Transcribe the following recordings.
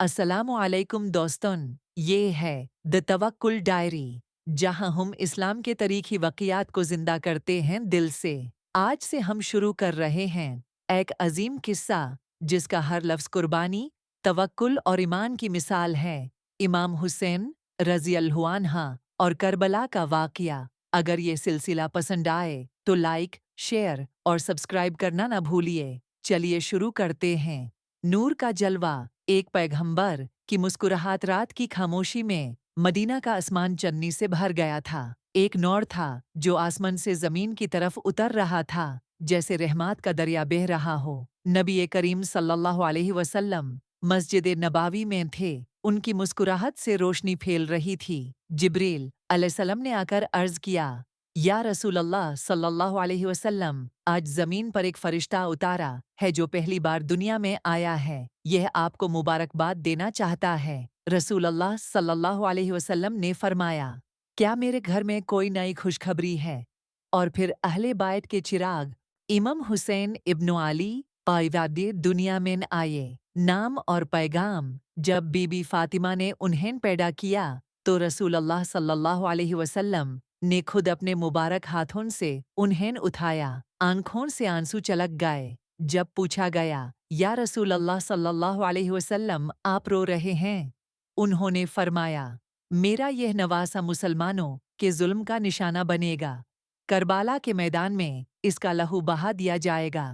अस्सलामुअलैकुम दोस्तों, ये है द तवक्कुल डायरी, जहां हम इस्लाम के तारीखी वाक़ियात को जिंदा करते हैं दिल से। आज से हम शुरू कर रहे हैं एक अजीम किस्सा जिसका हर लफ्ज़ कुर्बानी, तवक्कुल और ईमान की मिसाल है। इमाम हुसैन रज़ी अल्लाहु अन्हा और करबला का वाक़या। अगर ये सिलसिला पसंद आए तो लाइक, शेयर और सब्सक्राइब करना ना भूलिए। चलिए शुरू करते हैं। नूर का जलवा। एक पैगंबर की मुस्कुराहट रात की खामोशी में मदीना का आसमान चन्नी से भर गया था। एक नूर था जो आसमान से जमीन की तरफ उतर रहा था, जैसे रहमत का दरिया बह रहा हो। नबी करीम सल्लल्लाहु अलैहि वसल्लम मस्जिद नबावी में थे। उनकी मुस्कुराहट से रोशनी फैल रही थी। जिब्रील अलैहिस्सलाम ने आकर अर्ज किया, या रसूल अल्लाह सल्लल्लाहु अलैहि वसल्लम, आज जमीन पर एक फरिश्ता उतारा है जो पहली बार दुनिया में आया है। यह आपको मुबारकबाद देना चाहता है। रसूल अल्लाह सल्लल्लाहु अलैहि वसल्लम ने फरमाया, क्या मेरे घर में कोई नई खुशखबरी है? और फिर अहले बायत के चिराग इमाम हुसैन इब्न अली पायवादी दुनिया में आए। नाम और पैगाम। जब बीबी फातिमा ने उन्हें पैदा किया तो रसूल अल्लाह सल्लल्लाहु अलैहि वसल्लम ने खुद अपने मुबारक हाथों से उन्हें उठाया। आंखों से आंसू छलक गए। जब पूछा गया, या रसूल अल्लाह सल्लल्लाहु अलैहि वसल्लम, आप रो रहे हैं? उन्होंने फरमाया, मेरा यह नवासा मुसलमानों के जुल्म का निशाना बनेगा। करबाला के मैदान में इसका लहू बहा दिया जाएगा।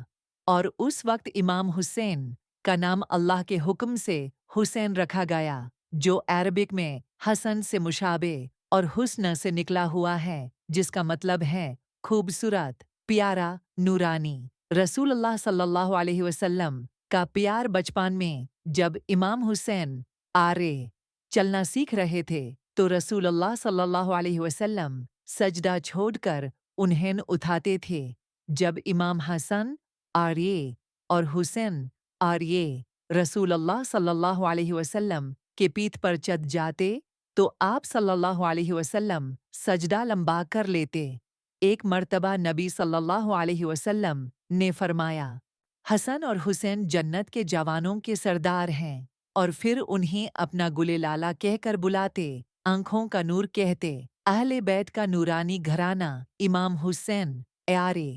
और उस वक्त इमाम हुसैन का नाम अल्लाह के हुक्म से हुसैन रखा गया, जो अरबिक में हसन से मुशाबे और हुस्न से निकला हुआ है, जिसका मतलब है खूबसूरत, प्यारा, नूरानी। रसूलुल्लाह सल्लल्लाहु अलैहि वसल्लम का प्यार बचपन में जब इमाम हुसैन आरे चलना सीख रहे थे तो रसूलुल्लाह सल्लल्लाहु अलैहि वसल्लम सजदा छोड़कर उन्हें उठाते थे। जब इमाम हसन आर्ये और हुसैन आर्ये रसूलुल्लाह सल्लल्लाहु अलैहि वसल्लम के पीठ पर चढ़ जाते तो आप सल्लल्लाहु अलैहि वसल्लम सजदा लंबा कर लेते। एक मर्तबा नबी सल्लल्लाहु अलैहि वसल्लम ने फरमाया, हसन और हुसैन जन्नत के जवानों के सरदार हैं। और फिर उन्हें अपना गुले लाला कहकर बुलाते, आंखों का नूर कहते। अहले बैत का नूरानी घराना इमाम हुसैन आरे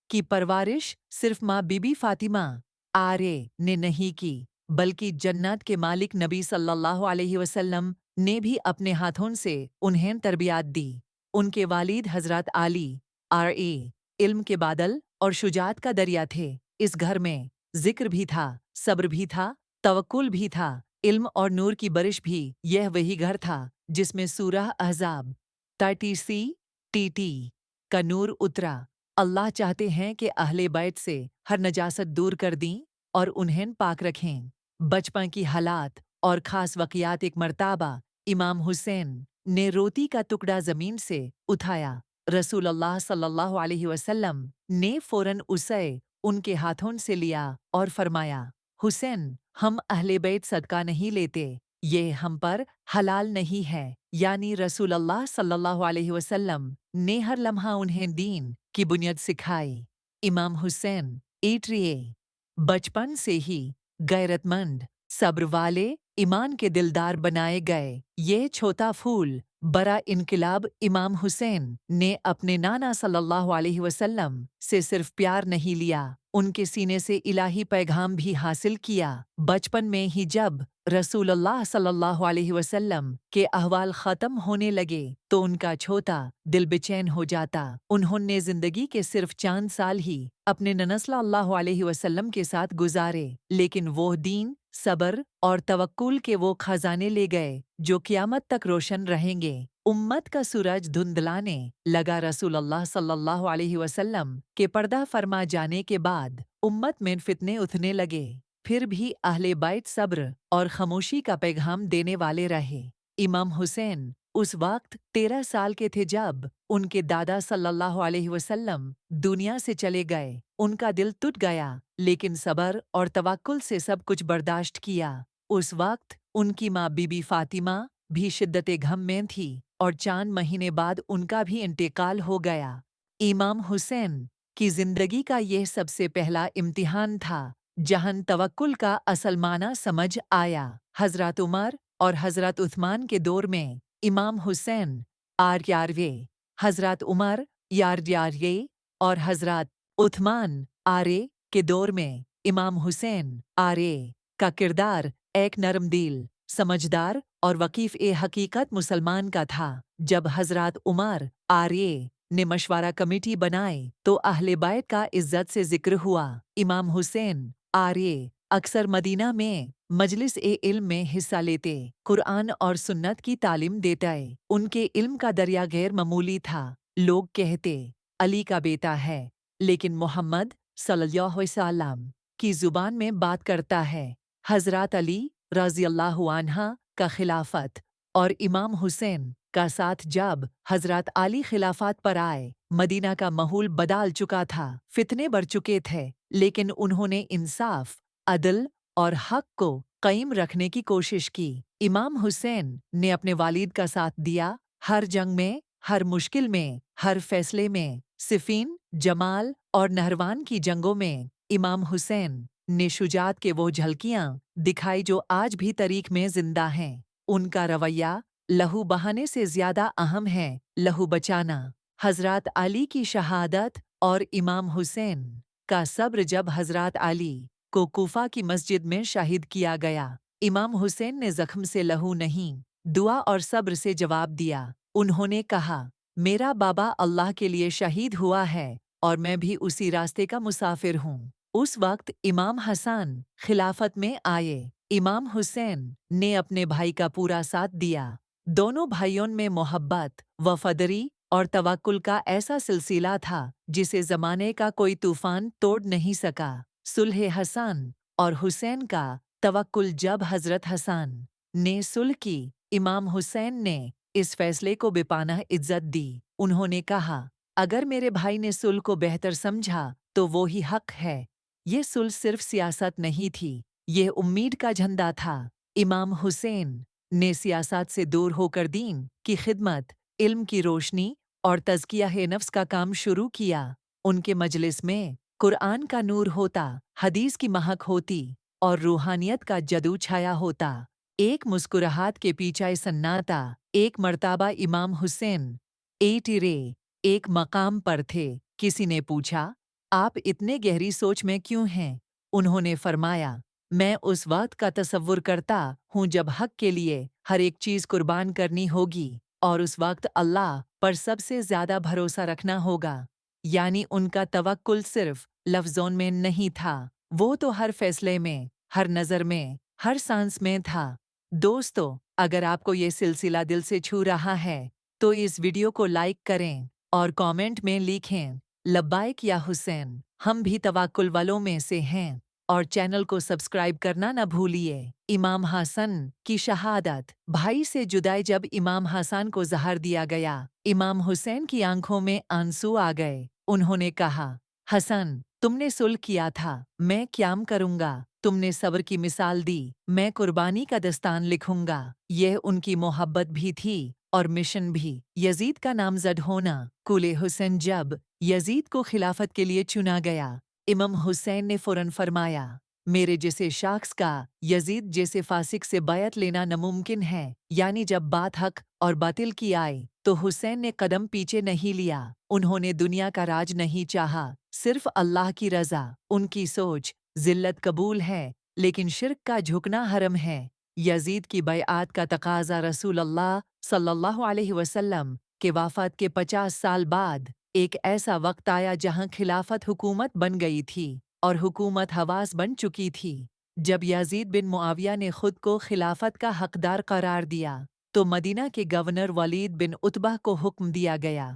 की परवरिश सिर्फ माँ बीबी फातिमा आरे ने नहीं की, बल्कि जन्नत के मालिक नबी सल्लल्लाहु अलैहि वसल्लम ने भी अपने हाथों से उन्हें तरबियत दी। उनके वालिद हजरत आली आर.ए. इल्म के बादल और शुजात का दरिया थे। इस घर में जिक्र भी था, सब्र भी था, तवक्कुल भी था, इल्म और नूर की बारिश भी। यह वही घर था जिसमें सूरह अहज़ाब 30 का नूर उतरा। अल्लाह चाहते हैं कि अहले बैत से हर नजासत दूर कर दी और उन्हें पाक रखें। बचपन की हालात और ख़ास वाक़ियात। एक मर्तबा इमाम हुसैन ने रोटी का टुकड़ा ज़मीन से उठाया। रसूलुल्लाह सल्लल्लाहु अलैहि वसल्लम ने फ़ौरन उसे उनके हाथों से लिया और फरमाया, हुसैन, हम अहले बैत सदका नहीं लेते, ये हम पर हलाल नहीं है। यानी रसूलुल्लाह सल्लल्लाहु अलैहि वसल्लम ने हर लम्हा उन्हें दीन की बुनियाद सिखाई। इमाम हुसैन एट्रिए बचपन से ही गैरतमंद, सब्र वाले, ईमान के दिलदार बनाए गए। ये छोटा फूल बड़ा इनकलाब। इमाम हुसैन ने अपने नाना सल्लल्लाहु अलैहि वसल्लम से सिर्फ प्यार नहीं लिया, उनके सीने से इलाही पैगाम भी हासिल किया। बचपन में ही जब रसूलुल्लाह सल्लल्लाहु अलैहि वसल्लम के अहवाल ख़त्म होने लगे तो उनका छोटा दिल बेचैन हो जाता। उन्होंने ज़िंदगी के सिर्फ चंद साल ही अपने नबी सल्लल्लाहु अलैहि वसल्लम के साथ गुजारे, लेकिन वो दीन, सब्र और तवक्कुल के वो खजाने ले गए जो क़यामत तक रोशन रहेंगे। उम्मत का सूरज धुंधलाने लगा। रसूलुल्लाह सल्लल्लाहु अलैहि वसल्लम के पर्दा फरमा जाने के बाद उम्मत में फितने उठने लगे। फिर भी अहले बैत सब्र और खामोशी का पैगाम देने वाले रहे। इमाम हुसैन उस वक्त 13 साल के थे जब उनके दादा सल्लल्लाहु अलैहि वसल्लम दुनिया से चले गए। उनका दिल टूट गया, लेकिन सब्र और तवक्कुल से सब कुछ बर्दाश्त किया। उस वक्त उनकी माँ बीबी फातिमा भी शिद्दत गम में थी और 4 महीने बाद उनका भी इंतकाल हो गया। इमाम हुसैन की जिंदगी का यह सबसे पहला इम्तिहान था। जहन तवक्कुल का असल माना समझ आया। हजरत उमर और हजरत उस्मान के दौर में इमाम हुसैन आर्यारवे, हजरत उमर यार्यारये और हजरत उस्मान आरे के दौर में इमाम हुसैन आरे का किरदार एक नरमदिल, समझदार और वकीफ ए हकीकत मुसलमान का था। जब हजरत उमर आर्य ने मशवरा कमेटी बनाए तो अहले बैत का इज्जत से जिक्र हुआ। इमाम हुसैन आर्य अक्सर मदीना में मजलिस ए इल्म में हिस्सा लेते, कुरान और सुन्नत की तालीम देते। उनके इल्म का दरिया गैर मामूली था। लोग कहते अली का बेटा है, लेकिन मोहम्मद सल्लल्लाहु अलैहि वसल्लम की जुबान में बात करता है। हजरत अली रज़ियल्लाहु अन्हा का खिलाफत और इमाम हुसैन का साथ जब हजरत अली खिलाफत पर आए, मदीना का माहौल बदल चुका था। फितने बढ़ चुके थे, लेकिन उन्होंने इंसाफ, अदल और हक को कायम रखने की कोशिश की। इमाम हुसैन ने अपने वालिद का साथ दिया, हर जंग में, हर मुश्किल में, हर फैसले में। सिफीन, जमाल और नहरवान की जंगों में इमाम हुसैन ने शुजात के वो झलकियां दिखाई जो आज भी तारीख में जिंदा हैं। उनका रवैया लहू बहाने से ज्यादा अहम है, लहू बचाना। हजरत अली की शहादत और इमाम हुसैन का सब्र। जब हजरत अली को कूफा की मस्जिद में शहीद किया गया, इमाम हुसैन ने जख्म से लहू नहीं, दुआ और सब्र से जवाब दिया। उन्होंने कहा, मेरा बाबा अल्लाह के लिए शहीद हुआ है और मैं भी उसी रास्ते का मुसाफिर हूँ। उस वक्त इमाम हसन खिलाफत में आए। इमाम हुसैन ने अपने भाई का पूरा साथ दिया। दोनों भाइयों में मोहब्बत, वफादारी और तवक्कुल का ऐसा सिलसिला था जिसे ज़माने का कोई तूफान तोड़ नहीं सका। सुलह हसन और हुसैन का तवक्कुल। जब हजरत हसन ने सुलह की, इमाम हुसैन ने इस फैसले को बेपाना इज्जत दी। उन्होंने कहा, अगर मेरे भाई ने सुलह को बेहतर समझा तो वो ही हक है। ये सुलह सिर्फ सियासत नहीं थी, ये उम्मीद का झंडा था। इमाम हुसैन ने सियासत से दूर होकर दीन की खिदमत, इल्म की रोशनी और तज़किया-ए-नफ्स का काम शुरू किया। उनके मजलिस में कुरान का नूर होता, हदीस की महक होती और रूहानियत का जदू छाया होता। एक मुस्कुराहट के पीछे सन्नाटा। एक मर्तबा इमाम हुसैन रे एक मकाम पर थे। किसी ने पूछा, आप इतने गहरी सोच में क्यों हैं? उन्होंने फरमाया, मैं उस वक्त का तसव्वुर करता हूँ जब हक के लिए हर एक चीज़ कुर्बान करनी होगी और उस वक्त अल्लाह पर सबसे ज़्यादा भरोसा रखना होगा। यानी उनका तवक्कुल सिर्फ लफ्ज़ों में नहीं था, वो तो हर फैसले में, हर नज़र में, हर सांस में था। दोस्तों, अगर आपको ये सिलसिला दिल से छू रहा है तो इस वीडियो को लाइक करें और कमेंट में लिखें, लब्बाइक या हुसैन। हम भी तवक्कुल वालों में से हैं और चैनल को सब्सक्राइब करना न भूलिए। इमाम हसन की शहादत। भाई से जुदाई। जब इमाम हसन को जहर दिया गया, इमाम हुसैन की आंखों में आंसू आ गए। उन्होंने कहा, हसन, तुमने सुलह किया था, मैं क़याम करूंगा। तुमने सब्र की मिसाल दी, मैं कुर्बानी का दस्तान लिखूंगा। यह उनकी मोहब्बत भी थी और मिशन भी। यजीद का नामजद होना। कुले हुसैन। जब यजीद को खिलाफत के लिए चुना गया, इमाम हुसैन ने फौरन फरमाया, मेरे जैसे शख्स का यजीद जैसे फासिक से बैत लेना नामुमकिन है। यानी जब बात हक और बातिल की आए तो हुसैन ने कदम पीछे नहीं लिया। उन्होंने दुनिया का राज नहीं चाहा, सिर्फ अल्लाह की रज़ा। उनकी सोच, जिल्लत कबूल है लेकिन शिर्क का झुकना हरम है। यजीद की बैआत का तकाजा रसूल अल्लाह सल्लल्लाहु अलैहि वसल्लम के वफ़ात के 50 साल बाद एक ऐसा वक्त आया जहां खिलाफत हुकूमत बन गई थी और हुकूमत हवास बन चुकी थी। जब यजीद बिन मुआविया ने खुद को खिलाफत का हकदार करार दिया तो मदीना के गवर्नर वलीद बिन उतबा को हुक्म दिया गया,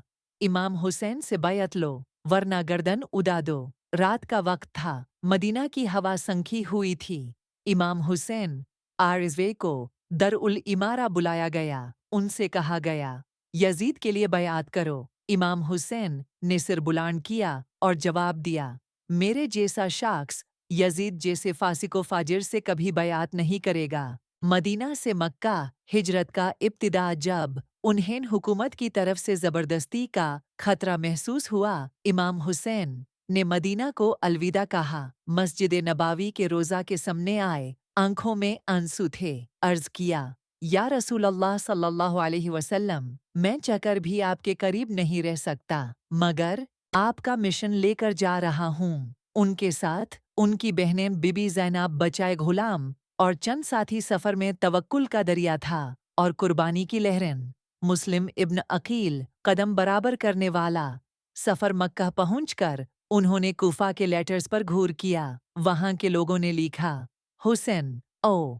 इमाम हुसैन से बैत लो वरना गर्दन उड़ा दो। रात का वक्त था, मदीना की हवा संखी हुई थी। इमाम हुसैन आरज़वे को दर-उल इमारा बुलाया गया। उनसे कहा गया, यजीद के लिए बैआत करो। इमाम हुसैन ने सिर बुलंद किया और जवाब दिया, मेरे जैसा शख्स यजीद जैसे फासिको फाजिर से कभी बैआत नहीं करेगा। मदीना से मक्का हिजरत का इब्तिदा। जब उन्हें हुकूमत की तरफ से ज़बरदस्ती का खतरा महसूस हुआ, इमाम हुसैन ने मदीना को अलविदा कहा। मस्जिद नबवी के रोज़ा के सामने आए, आंखों में आंसू थे। अर्ज किया, या रसूल अल्लाह सल्लल्लाहु अलैहि वसल्लम, मैं चाहकर भी आपके करीब नहीं रह सकता, मगर आपका मिशन लेकर जा रहा हूँ। उनके साथ उनकी बहनें बीबी ज़ैनब, बचाए गुलाम और चंद साथी। सफ़र में तवक्कुल का दरिया था और कुर्बानी की लहरें। मुस्लिम इब्न अकील, कदम बराबर करने वाला। सफ़र मक्का पहुंचकर उन्होंने कूफा के लेटर्स पर घूर किया। वहां के लोगों ने लिखा, हुसैन, ओ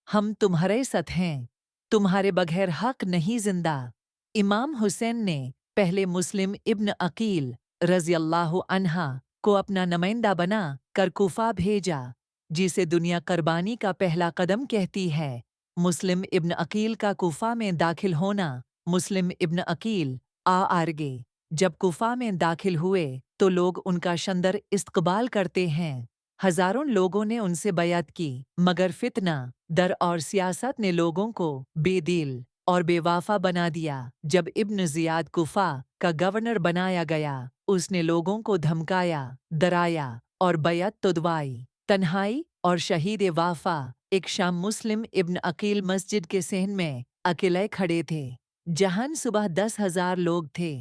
हम तुम्हारे साथ हैं, तुम्हारे बगैर हक नहीं जिंदा। इमाम हुसैन ने पहले मुस्लिम इब्न अकील रज़ियल्लाहु अन्हा को अपना नुमाइंदा बना कर कूफा भेजा, जिसे दुनिया कुर्बानी का पहला कदम कहती है। मुस्लिम इब्न अकील का कूफा में दाखिल होना। मुस्लिम इब्न अकील आगे जब कूफा में दाखिल हुए तो लोग उनका शंदर इस्तकबाल करते हैं। हजारों लोगों ने उनसे बैअत की, मगर फितना, डर और सियासत ने लोगों को बेदिल और बेवाफा बना दिया। जब इब्न ज़ियाद कूफा का गवर्नर बनाया गया, उसने लोगों को धमकाया, डराया और बैअत तो दिलवाई। तन्हाई और शहीद वाफा। एक शाम मुस्लिम इब्न अकील मस्जिद के सहन में अकेले खड़े थे, जहां सुबह 10,000 लोग थे।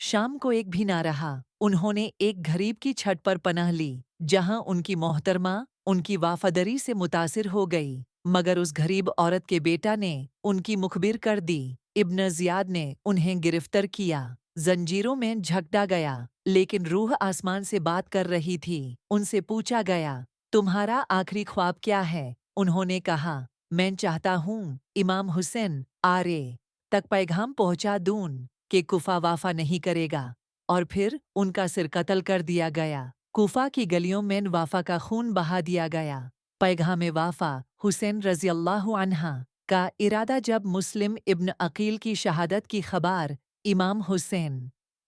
शाम को एक भी ना रहा। उन्होंने एक गरीब की छत पर पनाह ली, जहां उनकी मोहतरमा उनकी वफादारी से मुतासिर हो गई, मगर उस गरीब औरत के बेटा ने उनकी मुखबिर कर दी। इब्न ज़ियाद ने उन्हें गिरफ्तार किया, जंजीरों में झकटा गया, लेकिन रूह आसमान से बात कर रही थी। उनसे पूछा गया, तुम्हारा आखिरी ख्वाब क्या है? उन्होंने कहा, मैं चाहता हूँ इमाम हुसैन आरे तक पैगाम पहुँचा दूं कि कूफा वाफा नहीं करेगा। और फिर उनका सिर कत्ल कर दिया गया। कूफा की गलियों में वाफा का खून बहा दिया गया। पैगाम वाफा हुसैन रज़ियल्लाहु अन्हा का इरादा। जब मुस्लिम इब्न अकील की शहादत की खबर इमाम हुसैन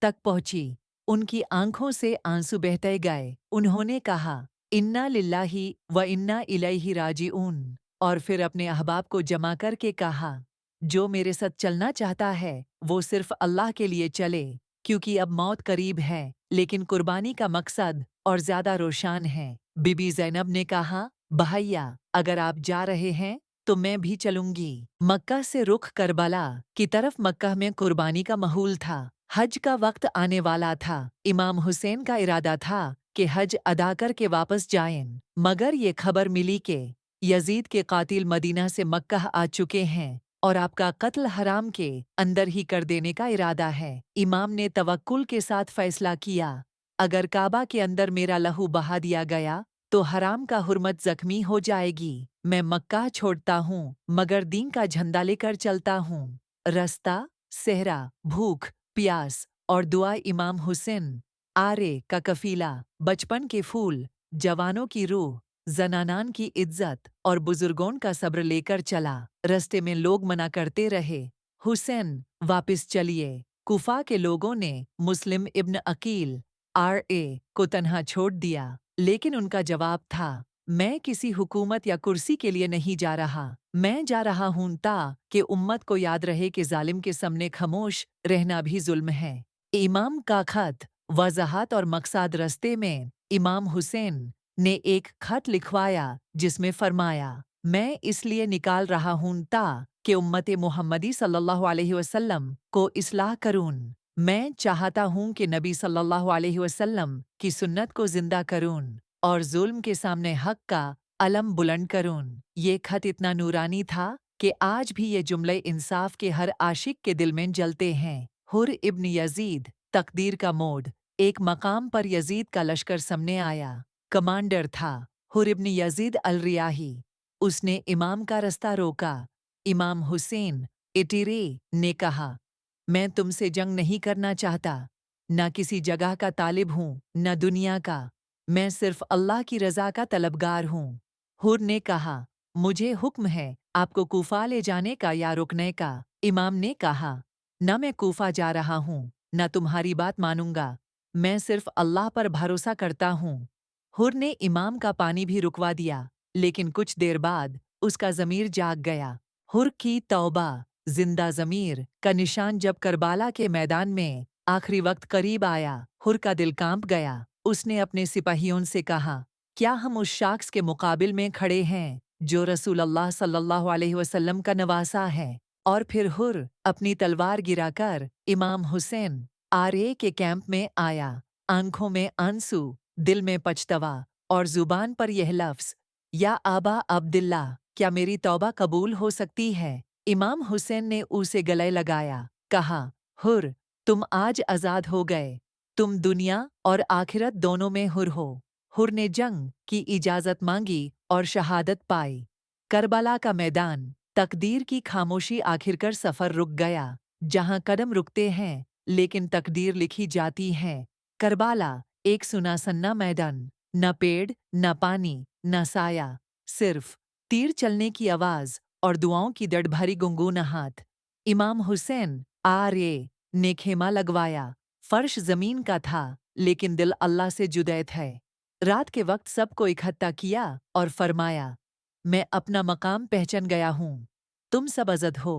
तक पहुंची, उनकी आंखों से आंसू बहते गए। उन्होंने कहा, इन्ना लिल्लाही व इन्ना इलैहि राजिऊन। और फिर अपने अहबाब को जमा करके कहा, जो मेरे साथ चलना चाहता है वो सिर्फ अल्लाह के लिए चले, क्योंकि अब मौत करीब है, लेकिन कुर्बानी का मकसद और ज्यादा रोशन है। बीबी ज़ैनब ने कहा, भैया अगर आप जा रहे हैं तो मैं भी चलूंगी। मक्का से रुख करबला की तरफ। मक्का में कुर्बानी का माहौल था। हज का वक्त आने वाला था। इमाम हुसैन का इरादा था कि हज अदा करके वापस जाएं, मगर ये खबर मिली कि यजीद के कातिल मदीना से मक्का आ चुके हैं और आपका कत्ल हराम के अंदर ही कर देने का इरादा है। इमाम ने तवक्कुल के साथ फैसला किया, अगर काबा के अंदर मेरा लहू बहा दिया गया तो हराम का हुर्मत जख्मी हो जाएगी। मैं मक्का छोड़ता हूँ, मगर दीन का झंडा लेकर चलता हूँ। रास्ता, सहरा, भूख, प्यास और दुआ। इमाम हुसैन आरे का कफीला बचपन के फूल, जवानों की रूह, जनानान की इज्जत और बुजुर्गों का सब्र लेकर चला। रास्ते में लोग मना करते रहे, हुसैन वापस चलिए। कूफा के लोगों ने मुस्लिम इब्न अकील को तन्हा छोड़ दिया, लेकिन उनका जवाब था, मैं किसी हुकूमत या कुर्सी के लिए नहीं जा रहा। मैं जा रहा हूं ताकि उम्मत को याद रहे कि जालिम के सामने खामोश रहना भी जुल्म है। इमाम का खत, वजाहत और मकसद। रास्ते में इमाम हुसैन ने एक खत लिखवाया जिसमें फरमाया, मैं इसलिए निकाल रहा हूं ताकि उम्मत मुहम्मदी सल्लल्लाहु अलैहि वसल्लम को इस्लाह करूं। मैं चाहता हूं कि नबी सल्लल्लाहु अलैहि वसल्लम की सुन्नत को जिंदा करूं और जुल्म के सामने हक का अलम बुलंद करूं। ये खत इतना नूरानी था कि आज भी ये जुमले इंसाफ के हर आशिक के दिल में जलते हैं। हुर इब्न यजीद, तकदीर का मोड़। एक मकाम पर यजीद का लश्कर सामने आया। कमांडर था हुर इब्न यजीद अल रियाही। उसने इमाम का रास्ता रोका। इमाम हुसैन इटिरे ने कहा, मैं तुमसे जंग नहीं करना चाहता, न किसी जगह का तालिब हूँ न दुनिया का। मैं सिर्फ अल्लाह की रज़ा का तलबगार हूँ। हुर ने कहा, मुझे हुक्म है आपको कूफा ले जाने का या रुकने का। इमाम ने कहा, न मैं कूफा जा रहा हूँ न तुम्हारी बात मानूंगा, मैं सिर्फ अल्लाह पर भरोसा करता हूँ। हुर ने इमाम का पानी भी रुकवा दिया, लेकिन कुछ देर बाद उसका ज़मीर जाग गया। हुर की तौबा, जिंदा ज़मीर का निशान। जब करबाला के मैदान में आखिरी वक्त करीब आया, हुर का दिल कांप गया। उसने अपने सिपाहियों से कहा, क्या हम उस शख्स के मुकाबिल में खड़े हैं जो रसूल अल्लाह सल्लल्लाहु अलैहि वसल्लम का नवासा है? और फिर हुर अपनी तलवार गिराकर इमाम हुसैन आरए के कैंप में आया। आंखों में आंसू, दिल में पछतावा और जुबान पर यह लफ्ज़, या आबा अब्दुल्ला, क्या मेरी तौबा कबूल हो सकती है? इमाम हुसैन ने उसे गले लगाया, कहा, हुर, तुम आज आज़ाद हो गए। तुम दुनिया और आखिरत दोनों में हुर हो। हुर ने जंग की इजाज़त मांगी और शहादत पाई। करबला का मैदान, तकदीर की खामोशी, आखिरकार सफ़र रुक गया। जहाँ कदम रुकते हैं लेकिन तकदीर लिखी जाती है। करबला एक सुनासन्ना मैदान, न पेड़, न पानी, न साया, सिर्फ तीर चलने की आवाज़ और दुआओं की दर्द भरी गुनगुनाहट। इमाम हुसैन आरए ने खेमा लगवाया। फर्श ज़मीन का था लेकिन दिल अल्लाह से जुदा थे। रात के वक्त सबको इकट्ठा किया और फरमाया, मैं अपना मकाम पहचान गया हूँ। तुम सब आज़ाद हो।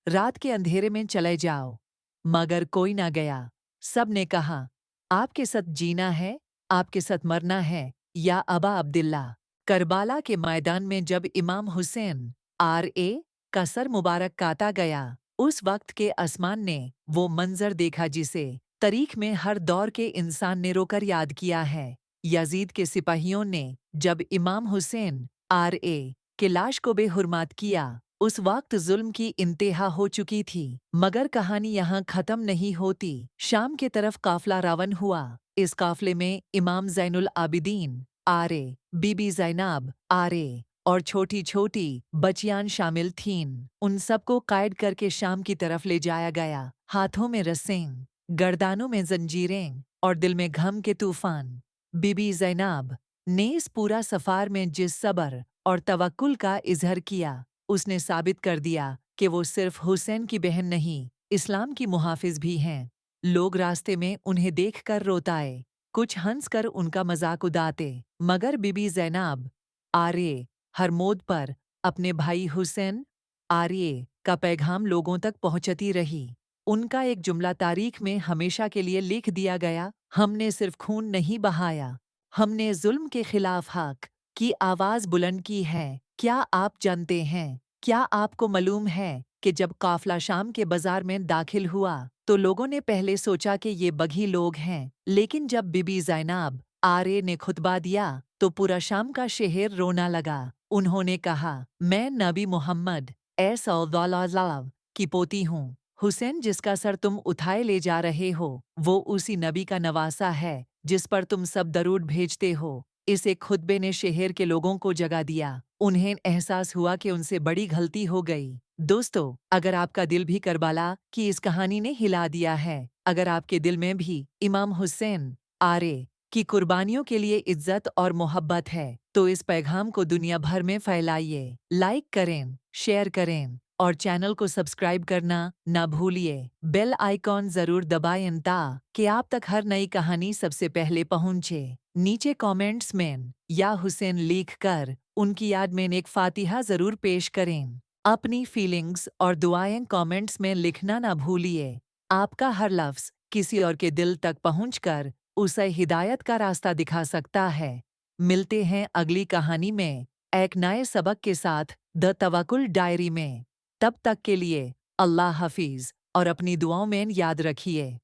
रात के अंधेरे में चले जाओ। मगर कोई ना गया। सब ने कहा, आपके साथ जीना है, आपके साथ मरना है, या अबा अब्दुल्ला। करबाला के मैदान में जब इमाम हुसैन आरए का सर मुबारक काटा गया, उस वक्त के आसमान ने वो मंजर देखा जिसे तारीख में हर दौर के इंसान ने रोकर याद किया है। यजीद के सिपाहियों ने जब इमाम हुसैन आरए के लाश को बेहुरमत किया, उस वक्त जुल्म की इंतहा हो चुकी थी। मगर कहानी यहाँ खत्म नहीं होती। शाम के तरफ काफिला रवाना हुआ। इस काफिले में इमाम ज़ैनुल आबिदीन आरए, बीबी ज़ैनब आरए और छोटी छोटी बच्चियां शामिल थीं। उन सबको कैद करके शाम की तरफ ले जाया गया। हाथों में रस्सें, गर्दानों में जंजीरें और दिल में गम के तूफान। बीबी ज़ैनब ने इस पूरा सफ़र में जिस सब्र और तवक्कुल का इजहार किया, उसने साबित कर दिया कि वो सिर्फ हुसैन की बहन नहीं, इस्लाम की मुहाफिज भी हैं। लोग रास्ते में उन्हें देखकर रोताए, कुछ हंसकर उनका मजाक उड़ाते, मगर बीबी ज़ैनब आर्य हर मोड़ पर अपने भाई हुसैन आर्य का पैगाम लोगों तक पहुंचती रही। उनका एक जुमला तारीख में हमेशा के लिए लिख दिया गया, हमने सिर्फ खून नहीं बहाया, हमने जुल्म के खिलाफ हक की आवाज़ बुलंद की है। क्या आप जानते हैं, क्या आपको मालूम है कि जब काफिला शाम के बाजार में दाखिल हुआ तो लोगों ने पहले सोचा कि ये बघी लोग हैं, लेकिन जब बीबी ज़ैनब आर्य ने खुतबा दिया तो पूरा शाम का शहर रोना लगा। उन्होंने कहा, मैं नबी मोहम्मद सल्लल्लाहु की पोती हूँ। हुसैन जिसका सर तुम उठाए ले जा रहे हो, वो उसी नबी का नवासा है जिस पर तुम सब दरूद भेजते हो। इस एक खुतबे ने शहर के लोगों को जगा दिया। उन्हें एहसास हुआ कि उनसे बड़ी गलती हो गई। दोस्तों, अगर आपका दिल भी करबला की इस कहानी ने हिला दिया है, अगर आपके दिल में भी इमाम हुसैन आर्य की कुर्बानियों के लिए इज्जत और मोहब्बत है, तो इस पैगाम को दुनिया भर में फैलाइए। लाइक करें, शेयर करें और चैनल को सब्सक्राइब करना ना भूलिए। बेल आइकॉन जरूर दबाएं ताकि आप तक हर नई कहानी सबसे पहले पहुंचे। नीचे कमेंट्स में या हुसैन लिख कर उनकी याद में एक फातिहा जरूर पेश करें। अपनी फीलिंग्स और दुआएं कमेंट्स में लिखना ना भूलिए। आपका हर लफ्ज़ किसी और के दिल तक पहुंचकर उसे हिदायत का रास्ता दिखा सकता है। मिलते हैं अगली कहानी में एक नए सबक के साथ द तवक्कुल डायरी में। तब तक के लिए अल्लाह हाफिज और अपनी दुआओं में याद रखिए।